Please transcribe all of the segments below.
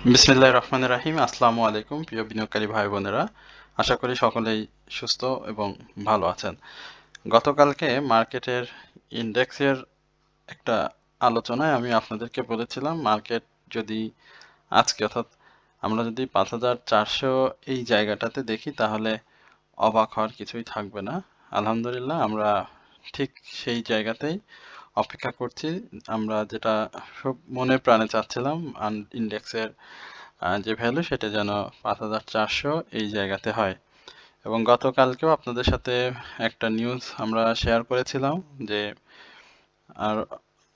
বিসমিল্লাহির রহমানির রহিম। আসসালামু আলাইকুম প্রিয় বিনিয়োগকারী ভাই বোনেরা। আশা করি সকলেই সুস্থ এবং ভালো আছেন। গতকালকে মার্কেটের ইন্ডেক্সের একটা আলোচনায় আমি আপনাদেরকে বলেছিলাম মার্কেট যদি আজকে অর্থাৎ আমরা যদি ৫,৪০০ এই জায়গাটাতে দেখি তাহলে অবাক হওয়ার কিছুই থাকবে না। আলহামদুলিল্লাহ আমরা ঠিক সেই জায়গাতেই অপেক্ষা করছি। আমরা যেটা খুব মনে প্রাণে চাচ্ছিলাম ইন্ডেক্সের যে ভ্যালু সেটা যেন ৫,৪০০ এই জায়গাতে হয়। এবং গতকালকেও আপনাদের সাথে একটা নিউজ আমরা শেয়ার করেছিলাম যে আর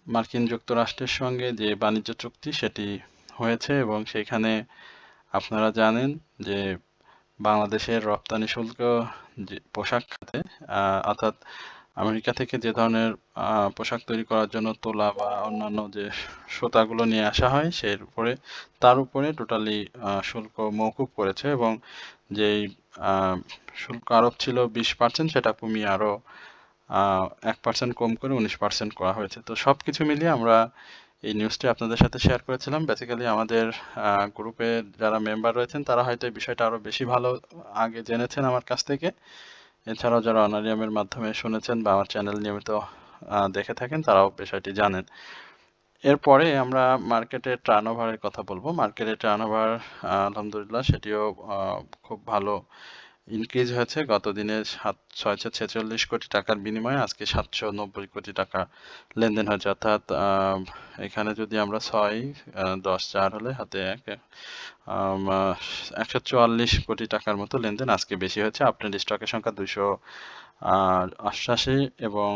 মার্কিন যুক্তরাষ্ট্রের সঙ্গে যে বাণিজ্য চুক্তি সেটি হয়েছে এবং সেখানে আপনারা জানেন যে বাংলাদেশের রপ্তানি শুল্ক যে পোশাক খাতে অর্থাৎ আমেরিকা থেকে যে ধরনের পোশাক তৈরি করার জন্য তোলা বা অন্যান্য যে সুতাগুলো নিয়ে আসা হয় তার উপরে টোটালি শুল্ক মওকুফ করেছে এবং যেই শুল্ক আরোপ ছিল 20% সেটা কমিয়ে আরো 1% কম করে 19% করা হয়েছে। তো সবকিছু মিলিয়ে আমরা এই নিউজটি আপনাদের সাথে শেয়ার করেছিলাম। বেসিক্যালি আমাদের গ্রুপে যারা মেম্বার রয়েছেন তারা হয়তো এই বিষয়টা আরো বেশি ভালো আগে জেনেছেন আমার কাছ থেকে। এছাড়াও যারা অনারিয়ামের মাধ্যমে শুনেছেন বা আমার চ্যানেল নিয়মিত দেখে থাকেন তারাও বিষয়টি জানেন। এরপরে আমরা মার্কেটের টার্নওভারের কথা বলবো। মার্কেটের টার্নওভার আলহামদুলিল্লাহ সেটিও খুব ভালো ইনক্রিজ হয়েছে। গত দিনে 646 কোটি টাকার বিনিময়ে আজকে 790 কোটি টাকা লেনদেন হয়েছে। অর্থাৎ এখানে যদি আমরা 6 10 4 হলে হাতে 144 কোটি টাকার মতো লেনদেন আজকে বেশি হয়েছে। আপট্রেন্ড স্টকের সংখ্যা 288 এবং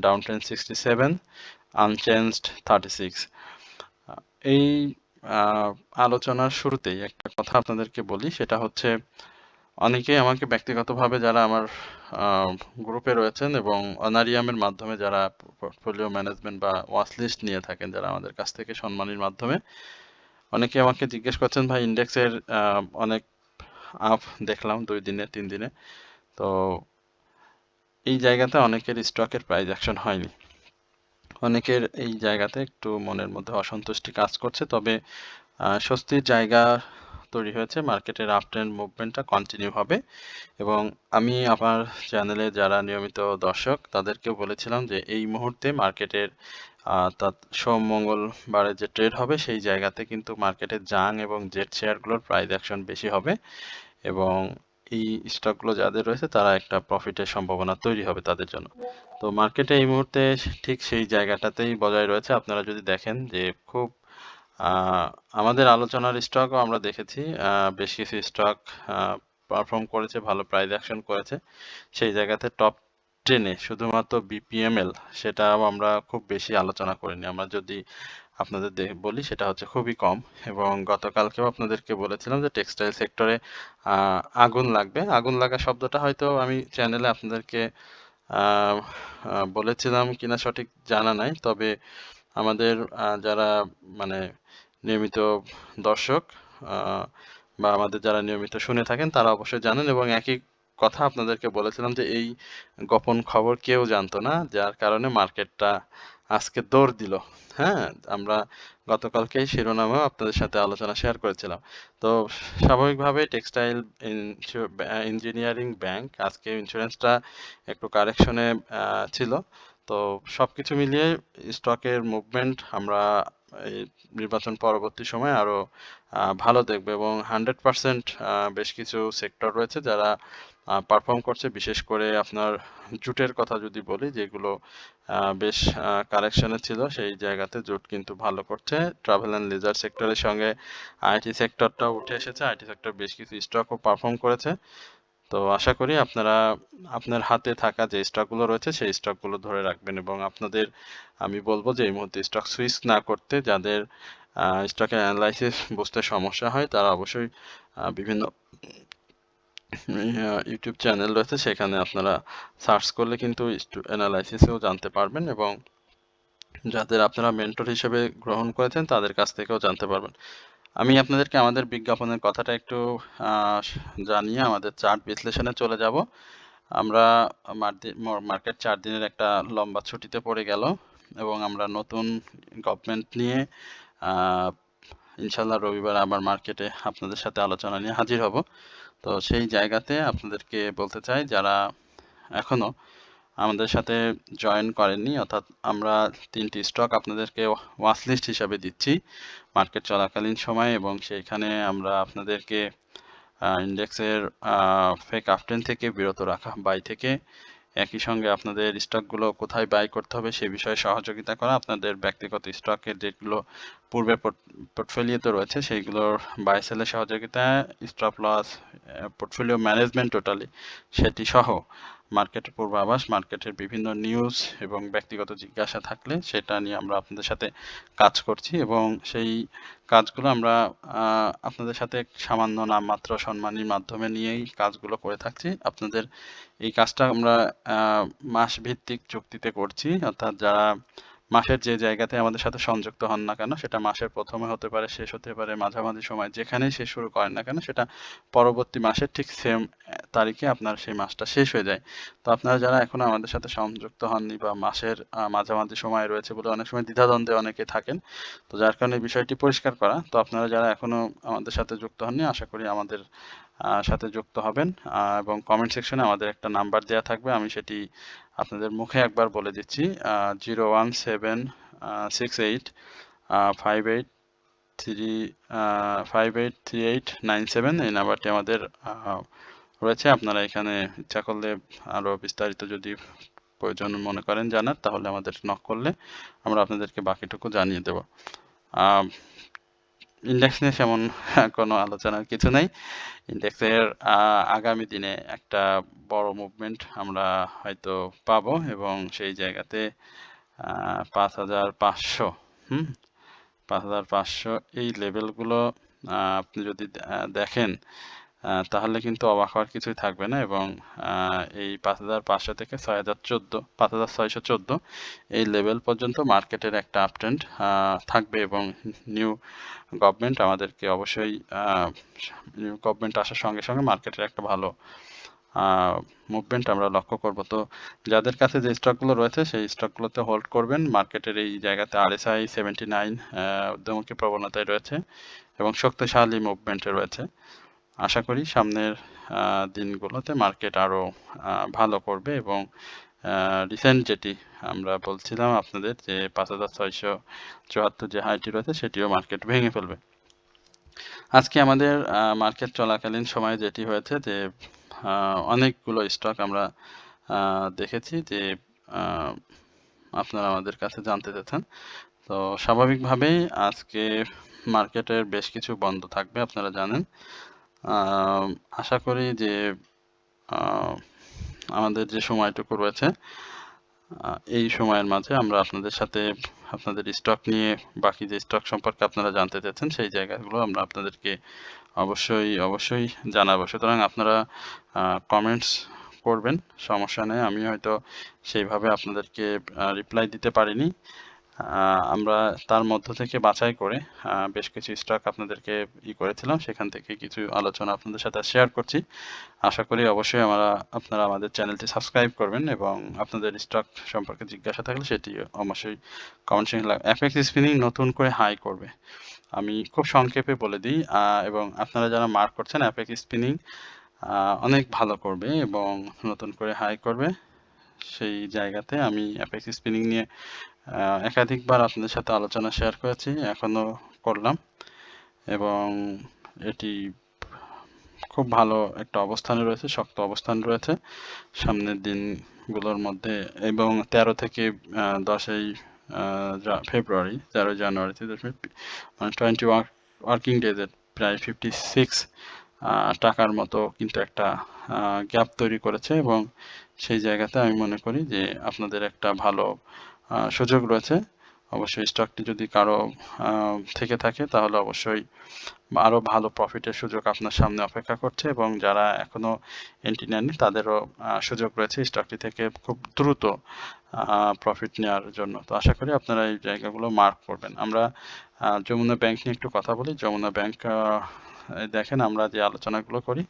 ডাউন ট্রেন্ড 67, আনচেঞ্জড 36। এই আলোচনার শুরুতেই একটা কথা আপনাদেরকে বলি, সেটা হচ্ছে অনেকেই আমাকে ব্যক্তিগতভাবে যারা আমার গ্রুপে রয়েছেন এবং অনারিয়ামের মাধ্যমে যারা পোর্টফোলিও ম্যানেজমেন্ট বা ওয়াচ লিস্ট নিয়ে থাকেন যারা আমাদের কাছ থেকে সম্মানীর মাধ্যমে অনেকে আমাকে জিজ্ঞেস করছেন ভাই ইন্ডেক্সের অনেক আপ দেখলাম 2 দিনে 3 দিনে, তো এই জায়গাতে অনেকের স্টকের প্রাইস অ্যাকশন হয়নি। অনেকের এই জায়গাতে একটু মনের মধ্যে অসন্তুষ্টি কাজ করছে, তবে স্বস্তির জায়গা তৈরি হয়েছে। মার্কেটের আপ ট্রেন্ড মুভমেন্টটা কন্টিনিউ হবে এবং আমি আমার চ্যানেলে যারা নিয়মিত দর্শক তাদেরকেও বলেছিলাম যে এই মুহূর্তে মার্কেটের সোম মঙ্গলবারে যে ট্রেড হবে সেই জায়গাতে কিন্তু মার্কেটের জাং এবং জেট শেয়ারগুলোর প্রাইস অ্যাকশন বেশি হবে এবং এই স্টকগুলো যাদের রয়েছে তারা একটা প্রফিটের সম্ভাবনা তৈরি হবে তাদের জন্য। তো মার্কেটে এই মুহূর্তে ঠিক সেই জায়গাটাতেই বজায় রয়েছে। আপনারা যদি দেখেন যে খুব আমাদের আলোচনার স্টকও আমরা দেখেছি বেশ কিছু স্টক পারফর্ম করেছে, ভালো প্রাইস অ্যাকশন করেছে। সেই জায়গাতে টপ 10-এ শুধুমাত্র বিপিএমএল সেটাও আমরা খুব বেশি আলোচনা করিনি। আমরা যদি আপনাদের বলি সেটা হচ্ছে খুবই কম এবং গতকালকেও আপনাদেরকে বলেছিলাম যে টেক্সটাইল সেক্টরে আগুন লাগবে। আগুন লাগা শব্দটা হয়তো আমি চ্যানেলে আপনাদেরকে বলেছিলাম কিনা সঠিক জানা নাই, তবে আমাদের যারা মানে নিয়মিত দর্শক বা আমাদের যারা নিয়মিত শুনে থাকেন তারা অবশ্যই জানেন এবং একই কথা আপনাদেরকে বলেছিলাম যে এই গোপন খবর কেউ জানতো না, যার কারণে মার্কেটটা আজকে দৌড় দিল। হ্যাঁ, আমরা গতকালকেই শিরোনামেও আপনাদের সাথে আলোচনা শেয়ার করেছিলাম। তো স্বাভাবিকভাবে টেক্সটাইল ইঞ্জিনিয়ারিং ব্যাংক আজকে ইন্স্যুরেন্সটা একটু কারেকশনে ছিল। তো সবকিছু মিলিয়ে স্টকের মুভমেন্ট আমরা এই নির্বাচন পরবর্তী সময়ে আরো ভালো দেখবো এবং 100% বেশ কিছু সেক্টর রয়েছে যারা পারফর্ম করছে। বিশেষ করে আপনার জুটের কথা যদি বলি, যেগুলো বেশ কারেকশনে ছিল সেই জায়গাতে জুট কিন্তু ভালো করছে। ট্রাভেল অ্যান্ড লিজার সেক্টরের সঙ্গে আইটি সেক্টরটাও উঠে এসেছে। আইটি সেক্টর বেশ কিছু স্টকও পারফর্ম করেছে। তো আশা করি আপনারা আপনার হাতে থাকা যে স্টকগুলো রয়েছে সেই স্টকগুলো ধরে রাখবেন এবং আপনাদের আমি বলবো যে এই মুহূর্তে স্টক সুইচ না করতে। যাদের স্টকের অ্যানালাইসিস বুঝতে সমস্যা হয় তারা অবশ্যই বিভিন্ন ইউটিউব চ্যানেল রয়েছে, সেখানে আপনারা সার্চ করলে কিন্তু অ্যানালাইসিসেও জানতে পারবেন এবং যাদের আপনারা মেন্টর হিসেবে গ্রহণ করেছেন তাদের কাছ থেকেও জানতে পারবেন। আমি আপনাদেরকে আমাদের বিজ্ঞাপনের কথাটা একটু জানিয়ে আমাদের চার্ট বিশ্লেষণে চলে যাব। আমরা মার্কেট 4 দিনের একটা লম্বা ছুটিতে পড়ে গেল এবং আমরা নতুন গভর্নমেন্ট নিয়ে ইনশাল্লাহ রবিবার আবার মার্কেটে আপনাদের সাথে আলোচনা নিয়ে হাজির হব। তো সেই জায়গাতে আপনাদেরকে বলতে চাই, যারা এখনো আমাদের সাথে জয়েন করেননি, অর্থাৎ আমরা 3টি স্টক আপনাদেরকে ওয়াচ লিস্ট হিসাবে দিচ্ছি মার্কেট চলাকালীন সময়, এবং সেইখানে আমরা আপনাদেরকে ইন্ডেক্সের ফেক আপট্রেন্ড থেকে বিরত রাখা, বাই থেকে একই সঙ্গে আপনাদের স্টকগুলো কোথায় বাই করতে হবে সে বিষয়ে সহযোগিতা করা, আপনাদের ব্যক্তিগত স্টকের যেগুলো পূর্বে পোর্টফোলিওতে রয়েছে সেইগুলোর বাই সেলের সহযোগিতা, stop loss, portfolio management totally সেটি সহ মার্কেটের পূর্বাভাস, মার্কেটের বিভিন্ন নিউজ এবং ব্যক্তিগত জিজ্ঞাসা থাকলে সেটা নিয়ে আমরা আপনাদের সাথে কাজ করছি, এবং সেই কাজগুলো আমরা আপনাদের সাথে সামান্য নামমাত্র সম্মানীর মাধ্যমে নিয়েই কাজগুলো করে থাকছি। আপনাদের এই কাজটা আমরা মাস ভিত্তিক চুক্তিতে করছি, অর্থাৎ যারা মাসের যে জায়গাতে আমাদের সাথে সংযুক্ত হন না কেন, সেটা মাসের প্রথমে হতে পারে, শেষ হতে পারে, মাঝামাঝি সময় যেখানেই শেষ শুরু করেন না কেন, সেটা পরবর্তী মাসের ঠিক সেম তারিখে আপনার সেই মাসটা শেষ হয়ে যায়। তো আপনারা যারা এখনো আমাদের সাথে সংযুক্ত হননি বা মাসের মাঝামাঝি সময় রয়েছে বলে অনেক সময় দ্বিধাদ্বন্দ্বে অনেকে থাকেন, তো যার কারণে বিষয়টি পরিষ্কার করা। তো আপনারা যারা এখনো আমাদের সাথে যুক্ত হননি, আশা করি আমাদের সাথে যুক্ত হবেন, এবং কমেন্ট সেকশনে আমাদের একটা নাম্বার দেওয়া থাকবে, আমি সেটি আপনাদের মুখে একবার বলে দিচ্ছি, 01768583897। এই নাম্বারটি আমাদের রয়েছে। আপনারা এখানে ইচ্ছা করলে আরও বিস্তারিত যদি প্রয়োজন মনে করেন জানার, তাহলে আমাদের নক করলে আমরা আপনাদেরকে বাকিটুকু জানিয়ে দেব। ইন্ডেক্স নিয়ে সেমন কোনো আলোচনার কিছু নেই। ইন্ডেক্সের আগামী দিনে একটা বড় মুভমেন্ট আমরা হয়তো পাবো, এবং সেই জায়গাতে 5500 5500 এই লেভেলগুলো আপনি যদি দেখেন তাহলে কিন্তু অবাক হওয়ার কিছুই থাকবে না, এবং এই 5500 থেকে 5614 এই লেভেল পর্যন্ত মার্কেটের একটা আপট্রেন্ড থাকবে, এবং নিউ গভর্নমেন্ট আমাদেরকে অবশ্যই নিউ গভর্নমেন্ট আসার সঙ্গে সঙ্গে মার্কেটের একটা ভালো মুভমেন্ট আমরা লক্ষ্য করব। তো যাদের কাছে যে স্টকগুলো রয়েছে সেই স্টকগুলোতে হোল্ড করবেন। মার্কেটের এই জায়গাতে RSI 79 ঊর্ধ্বমুখী প্রবণতায় রয়েছে এবং শক্তিশালী মুভমেন্টে রয়েছে। আশা করি সামনের দিনগুলোতে মার্কেট আরও ভালো করবে, এবং রিসেন্ট যেটি আমরা বলছিলাম আপনাদের যে 5674 যে হাইটি রয়েছে সেটিও মার্কেট ভেঙে ফেলবে। আজকে আমাদের মার্কেট চলাকালীন সময়ে যেটি হয়েছে যে অনেকগুলো স্টক আমরা দেখেছি যে আপনারা আমাদের কাছে জানতে চাচ্ছেন। তো স্বাভাবিকভাবেই আজকে মার্কেটের বেশ কিছু বন্ধ থাকবে, আপনারা জানেন। আশা করি যে আমাদের যে সময়টুকু রয়েছে এই সময়ের মাঝে আমরা আপনাদের সাথে আপনাদের স্টক নিয়ে বাকি যে স্টক সম্পর্কে আপনারা জানতে চাচ্ছেন সেই জায়গাগুলো আমরা আপনাদেরকে অবশ্যই জানাবো। সুতরাং আপনারা কমেন্টস করবেন, সমস্যা নেই। আমি হয়তো সেইভাবে আপনাদেরকে রিপ্লাই দিতে পারিনি। আমরা তার মধ্য থেকে বাছাই করে বেশ কিছু স্টক আপনাদেরকে করেছিলাম, সেখান থেকে কিছু আলোচনা আপনাদের সাথে শেয়ার করছি। আশা করি অবশ্যই আপনারা আমাদের চ্যানেলটি সাবস্ক্রাইব করবেন, এবং আপনাদের স্টক সম্পর্কে জিজ্ঞাসা থাকলে সেটি অবশ্যই কমেন্ট সেকশনে। এফএক্স স্পিনিং নতুন করে হাই করবে, আমি খুব সংক্ষেপে বলে দিই, এবং আপনারা যারা মার্ক করছেন এফএক্স স্পিনিং অনেক ভালো করবে এবং নতুন করে হাই করবে। সেই জায়গাতে আমি এফএক্স স্পিনিং নিয়ে একাধিকবার আপনাদের সাথে আলোচনা শেয়ার করেছি, এখনো করলাম, এবং এটি খুব ভালো একটা অবস্থানে রয়েছে, শক্ত অবস্থান রয়েছে সামনের দিনগুলোর মধ্যে, এবং 13 থেকে 10ই ফেব্রুয়ারি 13 জানুয়ারিতে মানে 20 ওয়ার্কিং ডেজের প্রায় 56 টাকার মতো কিন্তু একটা গ্যাপ তৈরি করেছে, এবং সেই জায়গাতে আমি মনে করি যে আপনাদের একটা ভালো সুযোগ রয়েছে। অবশ্যই স্টকটি যদি কারো থেকে থাকে তাহলে অবশ্যই আরও ভালো প্রফিটের সুযোগ আপনার সামনে অপেক্ষা করছে, এবং যারা এখনো এন্ট্রি নেননি তাদেরও সুযোগ রয়েছে স্টকটি থেকে খুব দ্রুত প্রফিট নেওয়ার জন্য। তো আশা করি আপনারা এই জায়গাগুলো মার্ক করবেন। আমরা যমুনা ব্যাংক নিয়ে একটু কথা বলি। যমুনা ব্যাংক দেখেন আমরা যে আলোচনাগুলো করি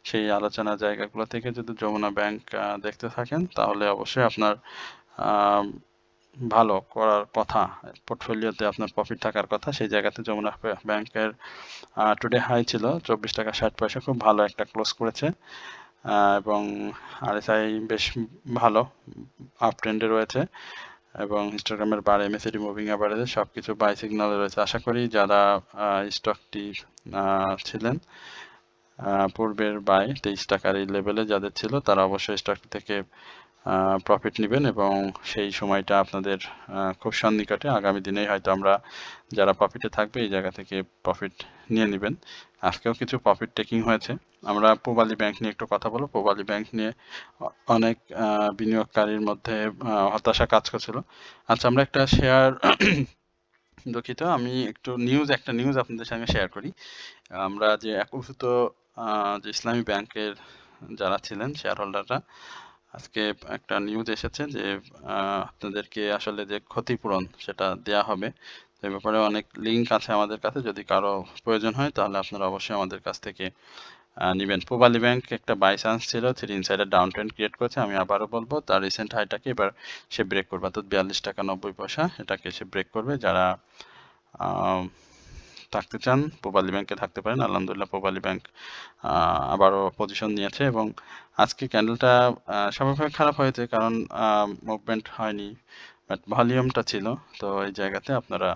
সেই আলোচনা জায়গাগুলো থেকে যদি যমুনা ব্যাংক দেখতে থাকেন তাহলে অবশ্যই আপনার ভালো করার কথা, পোর্টফোলিওতে আপনার প্রফিট থাকার কথা, সেই জায়গাতে যমুনা ব্যাংকের টুডে হাই ছিল 24 টাকা 60 পয়সা, খুব ভালো একটা ক্লোজ করেছে এবং আরএসআই বেশ ভালো আপ ট্রেন্ডে রয়েছে এবং হিস্টোগ্রামের বার, এমএসিডি মুভিং অ্যাভারেজে সব কিছু বাই সিগন্যালে রয়েছে। আশা করি যারা স্টকটি ছিলেন পূর্বের বাই 23 টাকার এই লেভেলে যাদের ছিল, তারা অবশ্যই স্টকটি থেকে প্রফিট নেবেন এবং সেই সময়টা আপনাদের খুব সন্নিকটে। আগামী দিনেই হয়তো আমরা যারা প্রফিটে থাকবে এই জায়গা থেকে প্রফিট নিয়ে নেবেন। আজকেও কিছু প্রফিট টেকিং হয়েছে। আমরা পূবালী ব্যাংক নিয়ে একটু কথা বলবো। পূবালী ব্যাংক নিয়ে অনেক বিনিয়োগকারীর মধ্যে হতাশা কাজ করছিল। আচ্ছা, আমরা একটা শেয়ার দুঃখিত, আমি একটু একটা নিউজ আপনাদের সঙ্গে শেয়ার করি। আমরা যে একীভূত যে ইসলামী ব্যাংকের যারা ছিলেন শেয়ার হোল্ডাররা, আজকে একটা নিউজ এসেছে যে আপনাদেরকে আসলে যে ক্ষতিপূরণ সেটা দেয়া হবে। তো এই ব্যাপারে অনেক লিঙ্ক আছে আমাদের কাছে, যদি কারো প্রয়োজন হয় তাহলে আপনারা অবশ্যই আমাদের কাছ থেকে নেবেন। পূবালী ব্যাংক একটা বাই চান্স ছিল, 3 ইনসাইডার ডাউন ট্রেন্ড ক্রিয়েট করেছে। আমি আবারও বলবো তার রিসেন্ট হাইটাকে এবার সে ব্রেক করবে, অর্থাৎ 42 টাকা 90 পয়সা এটাকে সে ব্রেক করবে। যারা থাকতে চান পূবালী ব্যাংকে থাকতে পারেন। আলহামদুলিল্লাহ পূবালী ব্যাংক আবারও পজিশন নিয়েছে এবং আজকে ক্যান্ডেলটা স্বাভাবিকভাবে খারাপ হয়েছে, কারণ মুভমেন্ট হয়নি, বাট ভলিউমটা ছিল। তো এই জায়গাতে আপনারা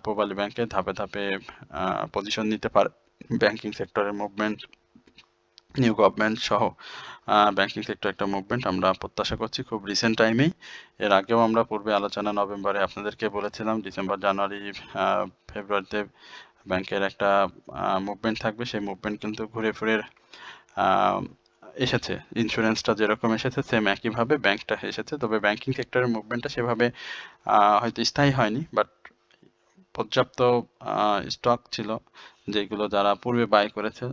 পূবালী ব্যাংকে ধাপে ধাপে পজিশন নিতে পারেন। ব্যাংকিং সেক্টরের মুভমেন্ট, নিউ গভর্নমেন্ট সহ ব্যাংকিং সেক্টর একটা মুভমেন্ট আমরা প্রত্যাশা করছি খুব রিসেন্ট টাইমেই। এর আগেও আমরা পূর্বে আলোচনা নভেম্বরে আপনাদেরকে বলেছিলাম ডিসেম্বর, জানুয়ারি, ফেব্রুয়ারিতে ব্যাংকের একটা মুভমেন্ট থাকবে। সেই মুভমেন্ট কিন্তু ঘুরে ফিরে এসেছে। ইন্স্যুরেন্সটা যেরকম এসেছে সেম একইভাবে ব্যাংকটা এসেছে, তবে ব্যাংকিং সেক্টরের মুভমেন্টটা সেভাবে হয়তো স্থায়ী হয়নি, বাট পর্যাপ্ত স্টক ছিল যেগুলো যারা পূর্বে বাই করেছে।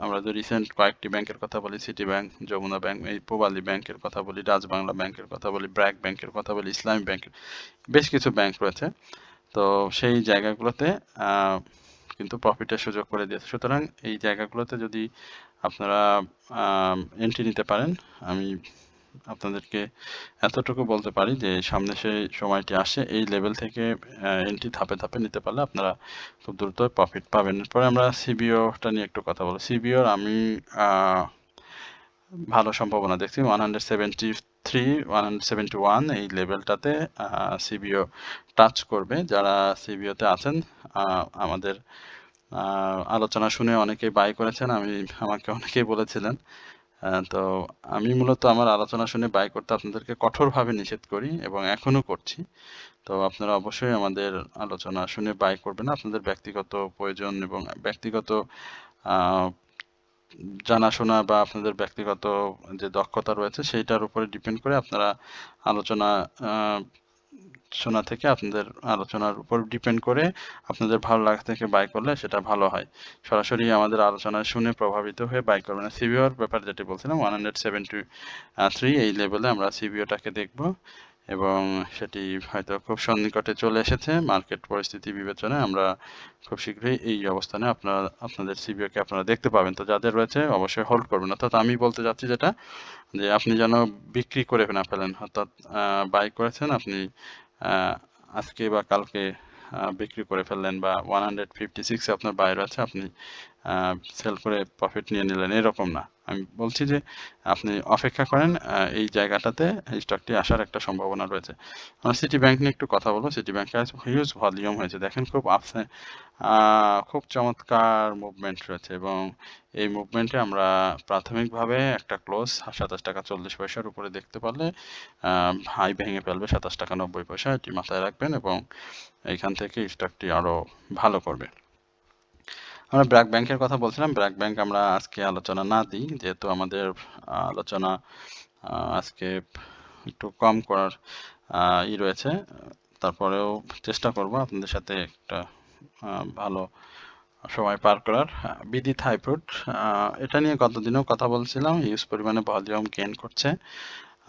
আমরা যে রিসেন্ট কয়েকটি ব্যাংকের কথা বলি, সিটি ব্যাংক, যমুনা ব্যাংক, এই পূবালী ব্যাংকের কথা বলি, রাজবাংলা ব্যাংকের কথা বলি, ব্র্যাক ব্যাংকের কথা বলি, ইসলামী ব্যাংকের, বেশ কিছু ব্যাংক রয়েছে। তো সেই জায়গাগুলোতে কিন্তু প্রফিটের সুযোগ করে দিয়েছে। সুতরাং এই জায়গাগুলোতে যদি আপনারা এন্ট্রি নিতে পারেন, আমি আপনাদেরকে এতটুকু বলতে পারি যে সামনে সেই সময়টি আসে, এই লেভেল থেকে এন্ট্রি ধাপে ধাপে নিতে পারলে আপনারা খুব দ্রুত প্রফিট পাবেন। এরপরে আমরা সিবিওটা নিয়ে একটু কথা বলি। সিবিওর আমি ভালো সম্ভাবনা দেখছি। 173, 171 এই লেভেলটাতে সিবিও টাচ করবে। যারা সিবিওতে আছেন আমাদের আলোচনা শুনে অনেকেই বাই করেছেন, আমাকে অনেকেই বলেছিলেন। তো আমি মূলত আমার আলোচনা শুনে বাই করতে আপনাদেরকে কঠোরভাবে নিষেধ করি এবং এখনো করছি। তো আপনারা অবশ্যই আমাদের আলোচনা শুনে বাই করবেন না। আপনাদের ব্যক্তিগত প্রয়োজন এবং ব্যক্তিগত জানাশোনা বা আপনাদের ব্যক্তিগত যে দক্ষতা রয়েছে সেইটার উপরে ডিপেন্ড করে আপনারা আলোচনা শোনা থেকে, আপনাদের আলোচনার উপর ডিপেন্ড করে আপনাদের ভালো লাগা থেকে বাই করলে সেটা ভালো হয়। সরাসরি আমাদের আলোচনা শুনে প্রভাবিত হয়ে বাই করবেন না। সিবিওর ব্যাপারে যেটি বলছিলাম 173 এই লেভেলে আমরা সিবিওটাকে দেখব এবং সেটি হয়তো খুব সন্নিকটে চলে এসেছে। মার্কেট পরিস্থিতি বিবেচনায় আমরা খুব শীঘ্রই এই অবস্থানে আপনাদের সিবিওকে আপনারা দেখতে পাবেন। তো যাদের রয়েছে অবশ্যই হোল্ড করবেন। অর্থাৎ আমি বলতে চাচ্ছি যেটা, যে আপনি যেন বিক্রি করে না ফেলেন, অর্থাৎ বাই করেছেন আপনি আজকে বা কালকে বিক্রি করে ফেললেন, বা 156 আপনার বাই রয়েছে আপনি সেল করে প্রফিট নিয়ে নিলেন, এরকম না। আমি বলছি যে আপনি অপেক্ষা করেন, এই জায়গাটাতে এই স্টকটি আসার একটা সম্ভাবনা রয়েছে। আমরা সিটি ব্যাংক নিয়ে একটু কথা বলবো। সিটি ব্যাংকে আজ হিউজ ভলিউম হয়েছে, দেখেন খুব আপসে খুব চমৎকার মুভমেন্ট রয়েছে এবং এই মুভমেন্টে আমরা প্রাথমিকভাবে একটা ক্লোজ 27 টাকা 40 পয়সার উপরে দেখতে পারলে হাই ভেঙে ফেলবে 27 টাকা 90 পয়সা, এটি মাথায় রাখবেন এবং এইখান থেকে স্টকটি আরো ভালো করবে। আমরা ব্র্যাক ব্যাংকের কথা বলছিলাম। ব্র্যাক ব্যাংক আমরা আজকে আলোচনা না দিই, যেহেতু আমাদের আলোচনা আজকে একটু কম করার রয়েছে। তারপরেও চেষ্টা করব আপনাদের সাথে একটা ভালো সময় পার করার। বিডি থাইফুড, এটা নিয়ে গতদিনেও কথা বলছিলাম, হিউজ পরিমাণে ভলিউম গেইন করছে।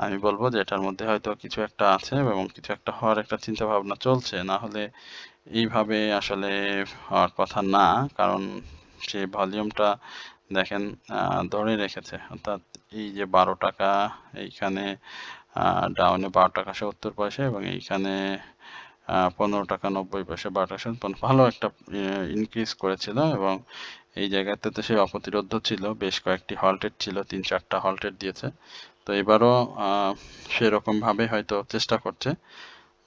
আমি বলবো যে এটার মধ্যে হয়তো কিছু একটা আছে এবং কিছু একটা হওয়ার একটা চিন্তা ভাবনা চলছে, না হলে এইভাবে আসলে হওয়ার কথা না, কারণ সেই ভলিউমটা দেখেন ধরে রেখেছে, অর্থাৎ এই যে 12 টাকা এইখানে ডাউনে 12 টাকা 70 পয়সা, এবং এইখানে 15 টাকা 90 পয়সা, 12 টাকা ভালো একটা ইনক্রিজ করেছিল। এবং এই জায়গাতে তো সেই অপ্রতিরোধ্য ছিল, বেশ কয়েকটি হল্টেড ছিল, 3-4টা হল্টেড দিয়েছে। তো এবারও সেরকম ভাবে হয়তো চেষ্টা করছে,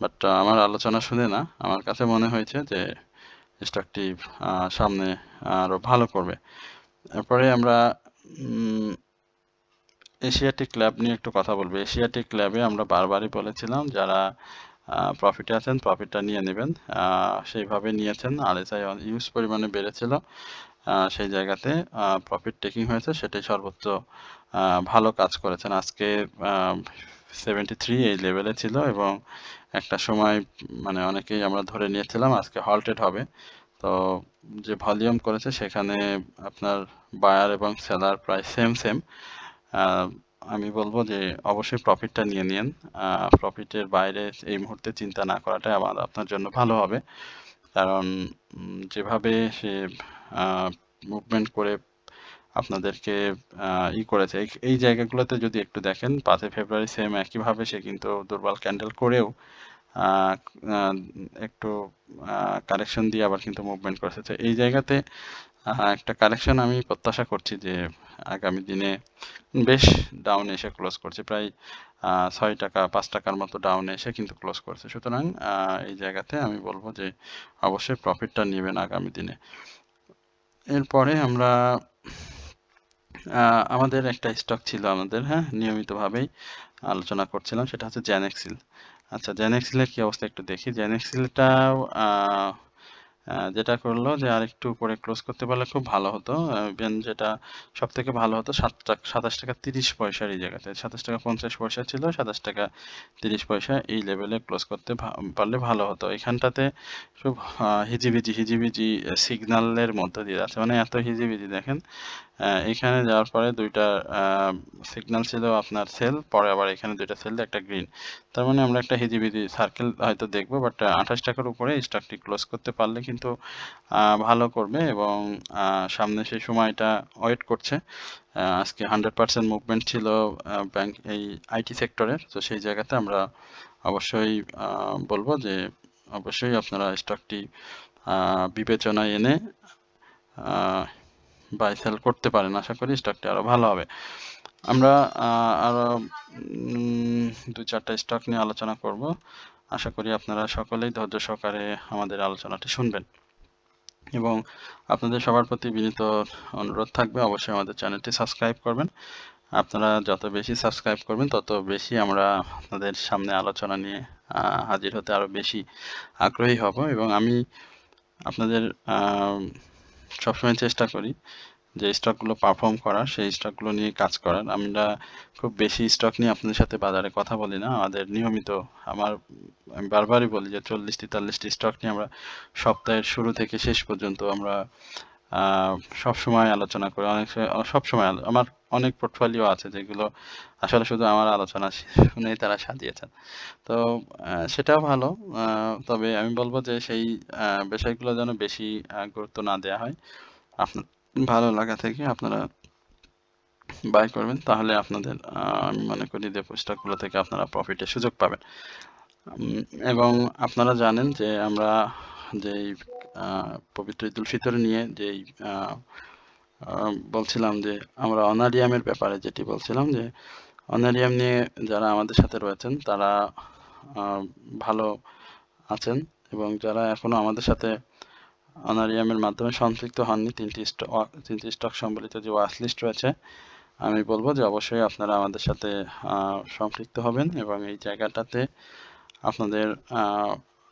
বাট আমার আলোচনা শুনে না, আমার কাছে মনে হয়েছে যে স্টকটি সামনে আরো ভালো করবে। এরপরে আমরা এশিয়াটিক ল্যাব নিয়ে একটু কথা বলবো। এশিয়াটিক ল্যাবে আমরা বারবারই বলেছিলাম যারা প্রফিটে আছেন প্রফিটটা নিয়ে নেবেন, সেইভাবে নিয়েছেন। আরএসআই ইউজ পরিমাণে বেড়েছিল, সেই জায়গাতে প্রফিট টেকিং হয়েছে, সেটাই সর্বোচ্চ ভালো কাজ করেছেন। আজকে 73 এই লেভেলে ছিল, এবং একটা সময় মানে অনেকেই আমরা ধরে নিয়েছিলাম আজকে হল্টেড হবে। তো যে ভলিউম করেছে সেখানে আপনার বায়ার এবং সেলার প্রায় সেম সেম। আমি বলবো যে অবশ্যই প্রফিটটা নিয়ে নিন। প্রফিটের বাইরে এই মুহূর্তে চিন্তা না করাটাই আপনার জন্য ভালো হবে, কারণ যেভাবে সে মুভমেন্ট করে আপনাদেরকে করেছে, এই জায়গাগুলোতে যদি একটু দেখেন, 5 ফেব্রুয়ারি সেম একইভাবে সে কিন্তু দুর্বল ক্যান্ডেল করেও একটু কারেকশন দিয়ে আবার কিন্তু মুভমেন্ট করেছে। তো এই জায়গাতে একটা কারেকশন আমি প্রত্যাশা করছি যে আগামী দিনে বেশ ডাউনে এসে ক্লোজ করছে, প্রায় 6 টাকা 5 টাকার মতো ডাউনে এসে কিন্তু ক্লোজ করছে। সুতরাং এই জায়গাতে আমি বলবো যে অবশ্যই প্রফিটটা নেবেন আগামী দিনে। এরপরে আমরা আমাদের একটা স্টক ছিল আমাদের, হ্যাঁ, নিয়মিতভাবেই আলোচনা করছিলাম, সেটা হচ্ছে জ্যানেক্সিল। আচ্ছা, জ্যানেক্সিলের কি অবস্থা একটু দেখি। জ্যানেক্সিলটাও যেটা করলো যে আরেকটু উপরে ক্লোজ করতে পারলে খুব ভালো হতো। যেটা সব থেকে ভালো হতো 27 টাকা 30 পয়সার এই জায়গাতে, 27 টাকা 50 পয়সা ছিল, 27 টাকা 30 পয়সা এই লেভেলে ক্লোজ করতে পারলে ভালো হতো। এখানটাতে খুব হিজিবিজি সিগন্যালের মধ্যে দিয়ে যাচ্ছে, মানে এত হিজিবিজি দেখেন। এখানে যাওয়ার পরে দুইটা সিগন্যাল ছিল আপনার সেল, পরে আবার এখানে দুইটা সেল, একটা গ্রিন। তার মানে আমরা একটা হিজিবিজি সার্কেল হয়তো দেখবো, বাট 28 টাকার উপরে স্টকটি ক্লোজ করতে পারলে কিন্তু ভালো করবে, এবং সামনে সেই সময়টা ওয়েট করছে। আজকে 100% মুভমেন্ট ছিল ব্যাংক এই আইটি সেক্টরের। তো সেই জায়গাতে আমরা অবশ্যই বলবো যে অবশ্যই আপনারা স্টকটি বিবেচনায় এনে বাই সেল করতে পারেন। আশা করি স্টকটি আরো ভালো হবে। আমরা আরো 2-4টা স্টক নিয়ে আলোচনা করব। আশা করি আপনারা সকলেই ধৈর্য সহকারে আমাদের আলোচনাটি শুনবেন, এবং আপনাদের সবার প্রতি বিনীত অনুরোধ থাকবে অবশ্যই আমাদের চ্যানেলটি সাবস্ক্রাইব করবেন। আপনারা যত বেশি সাবস্ক্রাইব করবেন তত বেশি আমরা আপনাদের সামনে আলোচনা নিয়ে হাজির হতে আরো বেশি আগ্রহী হব, এবং আমি আপনাদের সবসময় চেষ্টা করি যে স্টকগুলো পারফর্ম করার, সেই স্টকগুলো নিয়ে কাজ করার। আমরা খুব বেশি স্টক নিয়ে আপনাদের সাথে বাজারে কথা বলি না। আমাদের নিয়মিত আমি বারবারই বলি যে 40-43টি স্টক নিয়ে আমরা সপ্তাহের শুরু থেকে শেষ পর্যন্ত আমরা সবসময় আলোচনা করি। সবসময় আমার অনেক পোর্টফোলিও আছে যেগুলো আসলে শুধু আমার আলোচনা শুনেই তারা সাজিয়েছেন। তো সেটাও ভালো, তবে আমি বলবো যে সেই বিষয়গুলো যেন বেশি গুরুত্ব না দেওয়া হয়। আপনার ভালো লাগা থেকে আপনারা বাই করবেন, তাহলে আপনাদের আমি মনে করি যে স্টকগুলো থেকে আপনারা প্রফিটের সুযোগ পাবেন। এবং আপনারা জানেন যে আমরা যেই পবিত্র ঈদুল ফিতর নিয়ে যেই বলছিলাম যে আমরা অনারিয়ামের ব্যাপারে যেটি বলছিলাম যে অনারিয়াম নিয়ে যারা আমাদের সাথে রয়েছেন তারা ভালো আছেন, এবং যারা এখনো আমাদের সাথে অনারিয়ামের মাধ্যমে সম্পৃক্ত হননি, তিনটি স্টক সম্বলিত যে ওয়াচ লিস্ট রয়েছে, আমি বলবো যে অবশ্যই আপনারা আমাদের সাথে সম্পৃক্ত হবেন, এবং এই জায়গাটাতে আপনাদের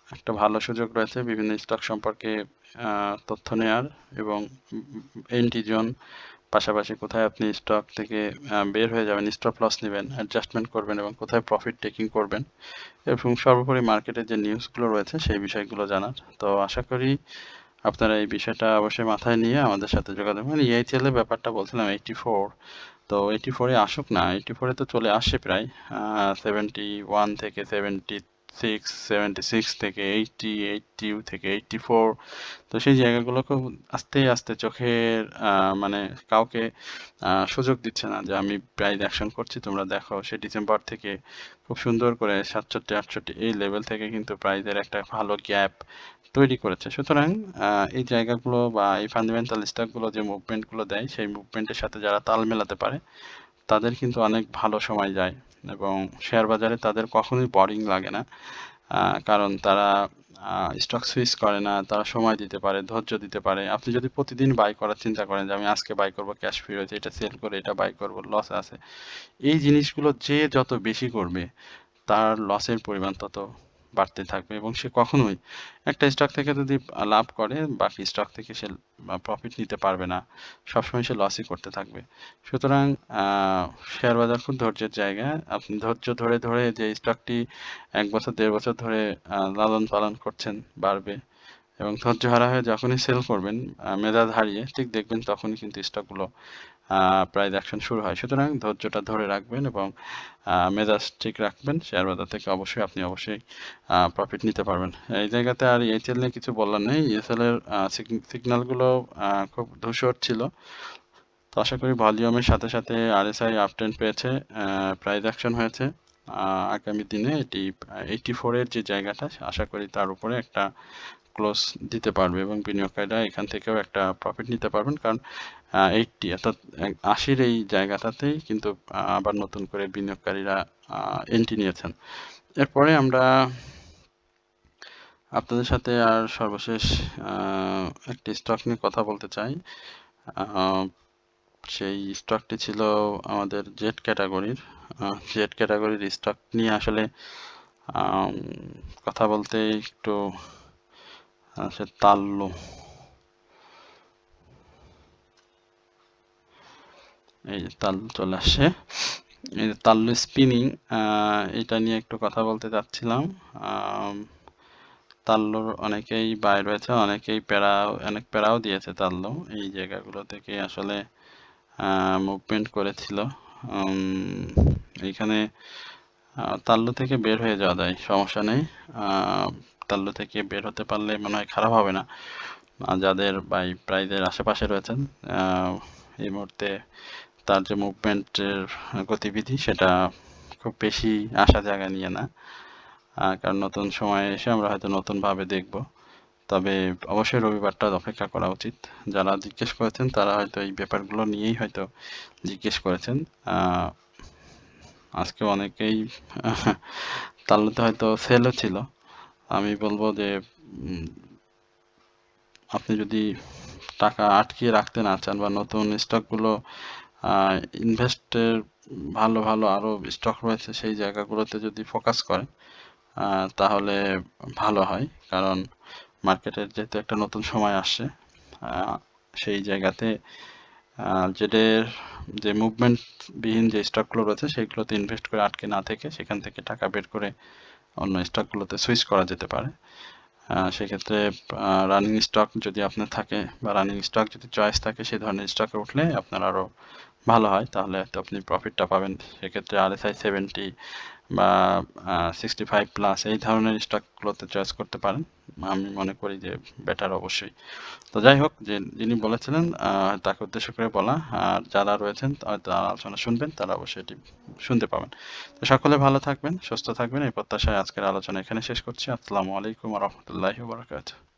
একটা ভালো সুযোগ রয়েছে বিভিন্ন স্টক সম্পর্কে তথ্য নেওয়ার, এবং এন্ট্রি জোন, পাশাপাশি কোথায় আপনি স্টক থেকে বের হয়ে যাবেন, স্টপ লস নেবেন, অ্যাডজাস্টমেন্ট করবেন, এবং কোথায় প্রফিট টেকিং করবেন, এবং সর্বোপরি মার্কেটের যে নিউজগুলো রয়েছে সেই বিষয়গুলো জানার। তো আশা করি আপনারা এই বিষয়টা অবশ্যই মাথায় নিয়ে আমাদের সাথে যোগাযোগ, মানে EITL এর ব্যাপারটা বলছিলাম 84, তো 84-এ আসুক না, 84-এ তো চলে আসছে প্রায় 71 থেকে 73 76 থেকে 80 থেকে 84। তো সেই জায়গাগুলো খুব আস্তে আস্তে চোখের মানে কাউকে সুযোগ দিচ্ছে না যে আমি প্রাইস অ্যাকশন করছি তোমরা দেখো। সে ডিসেম্বর থেকে খুব সুন্দর করে 67-68 এই লেভেল থেকে কিন্তু প্রাইজের একটা ভালো গ্যাপ তৈরি করেছে। সুতরাং এই জায়গাগুলো বা এই ফান্ডামেন্টাল স্টকগুলো যে মুভমেন্টগুলো দেয় সেই মুভমেন্টের সাথে যারা তাল মেলাতে পারে তাদের কিন্তু অনেক ভালো সময় যায় এবং শেয়ার বাজারে তাদের কখনোই বোরিং লাগে না। কারণ তারা স্টক সুইচ করে না, তারা সময় দিতে পারে, ধৈর্য দিতে পারে। আপনি যদি প্রতিদিন বাই করার চিন্তা করেন যে আমি আজকে বাই করব, ক্যাশ ফ্রি হয়েছে, এটা সেল করে এটা বাই করব, লস আছে, এই জিনিসগুলো যে যত বেশি করবে তার লসের পরিমাণ তত বাড়তে থাকবে এবং সে কখনোই একটা স্টক থেকে যদি লাভ করে বাকি স্টক থেকে সে প্রফিট নিতে পারবে না, সবসময় সে লসই করতে থাকবে। সুতরাং শেয়ার বাজার খুব ধৈর্যের জায়গা। আপনি ধৈর্য ধরে ধরে যে স্টকটি 1 বছর 1.5 বছর ধরে লালন পালন করছেন বাড়বে এবং ধৈর্য হারা হয়ে যখনই সেল করবেন মেজাজ হারিয়ে, ঠিক দেখবেন তখনই কিন্তু স্টকগুলো প্রাইস অ্যাকশন শুরু হয়। সুতরাং ধৈর্যটা ধরে রাখবেন এবং মেজাজ ঠিক রাখবেন, শেয়ার বাজার থেকে অবশ্যই প্রফিট নিতে পারবেন। এই জায়গাতে আর ইএসএল নিয়ে কিছু বলার নেই। ইএসএল এর সিগন্যালগুলো খুব ধূসর ছিল। তো আশা করি ভলিউমের সাথে সাথে আরএসআই আপট্রেন্ড পেয়েছে, প্রাইস অ্যাকশন হয়েছে। আগামী দিনে এটি 84 এর যে জায়গাটা, আশা করি তার উপরে একটা ক্লোজ দিতে পারবে এবং বিনিয়োগকারীরা এখান থেকেও একটা প্রফিট নিতে পারবেন। কারণ 80 অর্থাৎ 80-র এই জায়গাটাতেই কিন্তু আবার নতুন করে বিনিয়োগকারীরা এন্ট্রি নিয়েছেন। এরপরে আমরা আপনাদের সাথে আর সর্বশেষ একটি স্টক নিয়ে কথা বলতে চাই। সেই স্টকটি ছিল আমাদের জেড ক্যাটাগরির। জেড ক্যাটাগরির স্টক নিয়ে আসলে কথা বলতে একটু সে তাল্লু, এই যে তাল্লু চলে আসছে, এই যে তাল্লু স্পিনিং, এটা নিয়ে একটু কথা বলতে চাচ্ছিলাম। তাল্লুর অনেকেই বাই রয়েছে, অনেক প্যারাও দিয়েছে তাল্লু। এই জায়গাগুলো থেকে আসলে মুভমেন্ট করেছিল। এইখানে তাল্লু থেকে বের হয়ে যাওয়া যায়, সমস্যা নেই। তাল্লু থেকে বের হতে পারলে মনে হয় খারাপ হবে না। যাদের বাই প্রাইজের আশেপাশে রয়েছেন, এই মুহূর্তে তার যে মুভমেন্টের গতিবিধি সেটা খুব বেশি আশা জায়গা নিয়ে না। কারণ নতুন সময়ে এসে আমরা হয়তো নতুনভাবে দেখব। তবে অবশ্যই রবিবারটা অপেক্ষা করা উচিত। যারা জিজ্ঞেস করেছেন তারা হয়তো এই ব্যাপারগুলো নিয়েই হয়তো জিজ্ঞেস করেছেন। আজকে অনেকেই তাল্লুতে হয়তো সেলও ছিল। আমি বলবো যে আপনি যদি টাকা আটকিয়ে রাখতে না চান বা নতুন স্টকগুলো ইনভেস্টের ভালো ভালো আরও স্টক রয়েছে সেই জায়গাগুলোতে যদি ফোকাস করেন তাহলে ভালো হয়। কারণ মার্কেটের যেহেতু একটা নতুন সময় আসছে, সেই জায়গাতে যেটার যে মুভমেন্টবিহীন যে স্টকগুলো রয়েছে সেইগুলোতে ইনভেস্ট করে আটকে না থেকে সেখান থেকে টাকা বের করে অন্য স্টকগুলোতে সুইচ করা যেতে পারে। সেক্ষেত্রে রানিং স্টক যদি আপনার থাকে বা রানিং স্টক যদি চয়েস থাকে সেই ধরনের স্টকে উঠলে আপনার আরও ভালো হয়, তাহলে হয়তো আপনি প্রফিটটা পাবেন। সেক্ষেত্রে RSI 70 বা 65+ এই ধরনের স্টকগুলোতে চয়েস করতে পারেন। আমি মনে করি যে বেটার অবশ্যই। তো যাই হোক, যিনি বলেছিলেন তাকে উদ্দেশ্য করে বলা, আর যারা রয়েছেন তারা আলোচনা শুনবেন তারা অবশ্যই এটি শুনতে পাবেন। তো সকলে ভালো থাকবেন, সুস্থ থাকবেন, এই প্রত্যাশায় আজকের আলোচনা এখানে শেষ করছি। আসসালামু আলাইকুম ওয়া রাহমাতুল্লাহি ওয়া বারাকাতুহু।